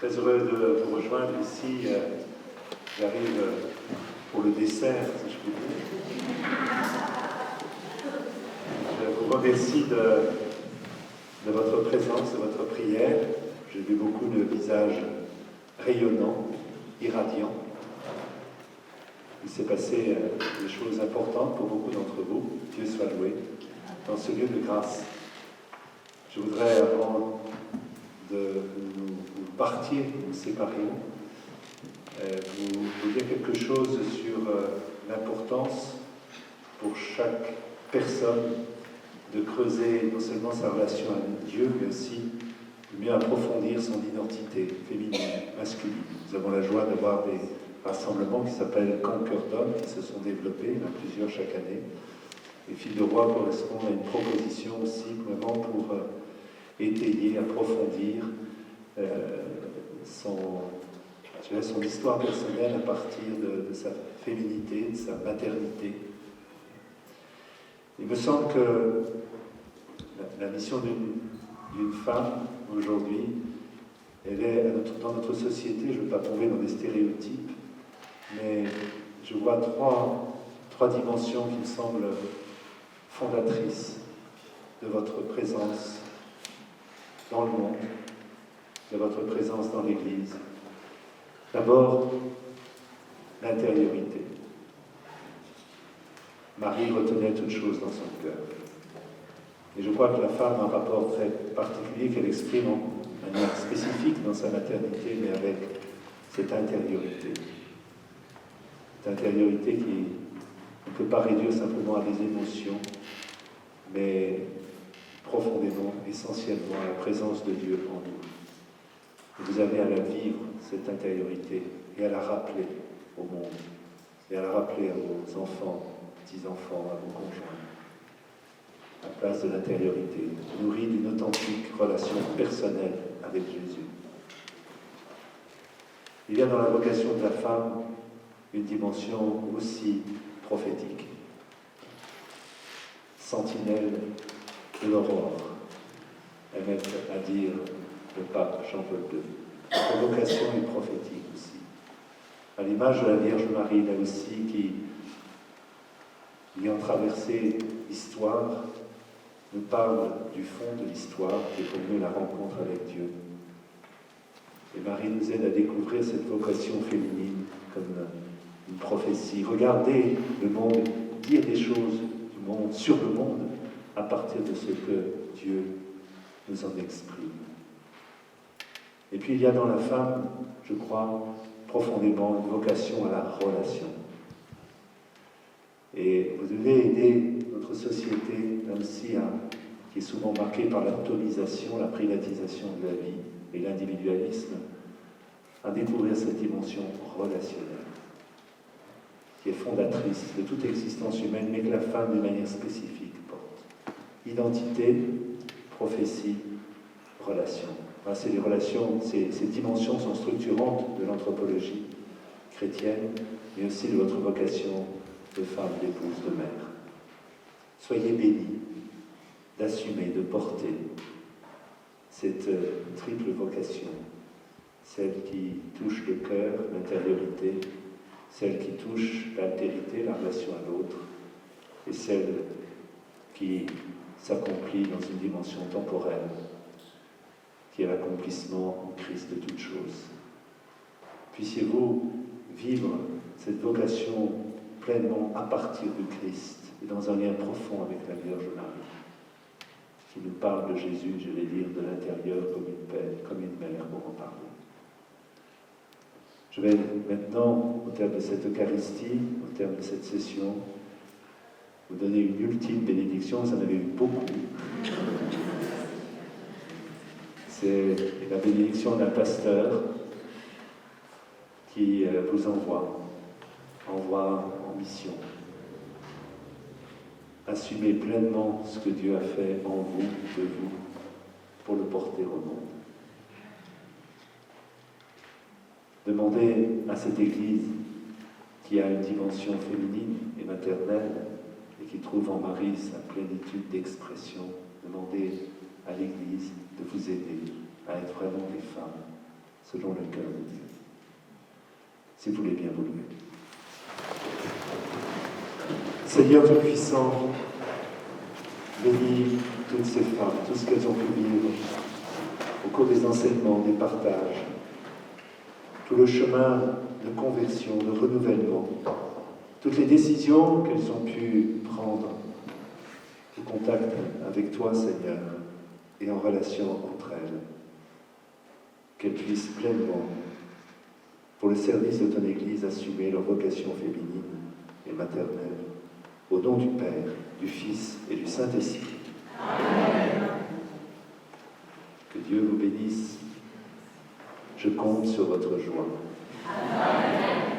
Très heureux de vous rejoindre ici. J'arrive pour le dessert, si je puis dire. Je vous remercie de votre présence, de votre prière. J'ai vu beaucoup de visages rayonnants, irradiants. Il s'est passé des choses importantes pour beaucoup d'entre vous. Dieu soit loué dans ce lieu de grâce. Je voudrais, avant de vous partir, nous séparer, vous dire quelque chose sur l'importance pour chaque personne de creuser non seulement sa relation avec Dieu, mais aussi de mieux approfondir son identité féminine, masculine. Nous avons la joie d'avoir des rassemblements qui s'appellent Camp Cœur d'Homme, qui se sont développés, il y en a plusieurs chaque année. Les filles de roi correspondent à une proposition aussi, vraiment pour étayer, approfondir son histoire personnelle à partir de sa féminité, de sa maternité. Il me semble que la mission d'une femme aujourd'hui, elle est dans notre société, je ne veux pas tomber dans des stéréotypes, mais je vois trois dimensions qui me semblent fondatrices de votre présence dans le monde, de votre présence dans l'Église. D'abord, l'intériorité. Marie retenait toute chose dans son cœur. Et je crois que la femme a un rapport très particulier qu'elle exprime de manière spécifique dans sa maternité, mais avec cette intériorité. Cette intériorité qui ne peut pas réduire simplement à des émotions, mais profondément, essentiellement à la présence de Dieu en nous. Et vous avez à la vivre, cette intériorité, et à la rappeler au monde, et à la rappeler à vos enfants, petits-enfants, à vos conjoints. La place de l'intériorité, nourrie d'une authentique relation personnelle avec Jésus. Il y a dans la vocation de la femme une dimension aussi prophétique. Sentinelle de l'aurore, aimait à dire le pape Jean-Paul II. La vocation est prophétique aussi. À l'image de la Vierge Marie, là aussi, qui, ayant traversé l'histoire, nous parle du fond de l'histoire, qui est pour nous la rencontre avec Dieu. Et Marie nous aide à découvrir cette vocation féminine comme une prophétie. Regardez le monde, dire des choses du monde, sur le monde, à partir de ce que Dieu nous en exprime. Et puis il y a dans la femme, je crois, profondément une vocation à la relation. Et vous devez aider notre société, là aussi, qui est souvent marquée par l'atomisation, la privatisation de la vie et l'individualisme, à découvrir cette dimension relationnelle, qui est fondatrice de toute existence humaine, mais que la femme, d'une manière spécifique, porte. Identité, prophétie, relation. Enfin, c'est les relations, ces dimensions sont structurantes de l'anthropologie chrétienne, mais aussi de votre vocation de femme, d'épouse, de mère. Soyez bénis d'assumer, de porter cette triple vocation, celle qui touche le cœur, l'intériorité, celle qui touche l'altérité, la relation à l'autre, et celle qui s'accomplit dans une dimension temporelle, qui est l'accomplissement en Christ de toutes choses. Puissiez-vous vivre cette vocation pleinement à partir du Christ et dans un lien profond avec la Vierge Marie, qui nous parle de Jésus, je vais dire, de l'intérieur comme une mère pour en parler. Je vais maintenant, au terme de cette Eucharistie, au terme de cette session, vous donner une ultime bénédiction. Vous en avez eu beaucoup. C'est la bénédiction d'un pasteur qui vous envoie en mission. Assumez pleinement ce que Dieu a fait en vous, de vous, pour le porter au monde. Demandez à cette Église qui a une dimension féminine et maternelle et qui trouve en Marie sa plénitude d'expression, demandez à l'Église de vous aider à être vraiment des femmes selon le cœur de Dieu. Si vous voulez bien vous lever. Seigneur Tout-Puissant, bénis toutes ces femmes, tout ce qu'elles ont pu vivre au cours des enseignements, des partages, tout le chemin de conversion, de renouvellement, toutes les décisions qu'elles ont pu prendre au contact avec toi, Seigneur, et en relation entre elles, qu'elles puissent pleinement, pour le service de ton Église, assumer leur vocation féminine et maternelle, au nom du Père, du Fils et du Saint-Esprit. Amen. Que Dieu vous bénisse. Je compte sur votre joie. Amen.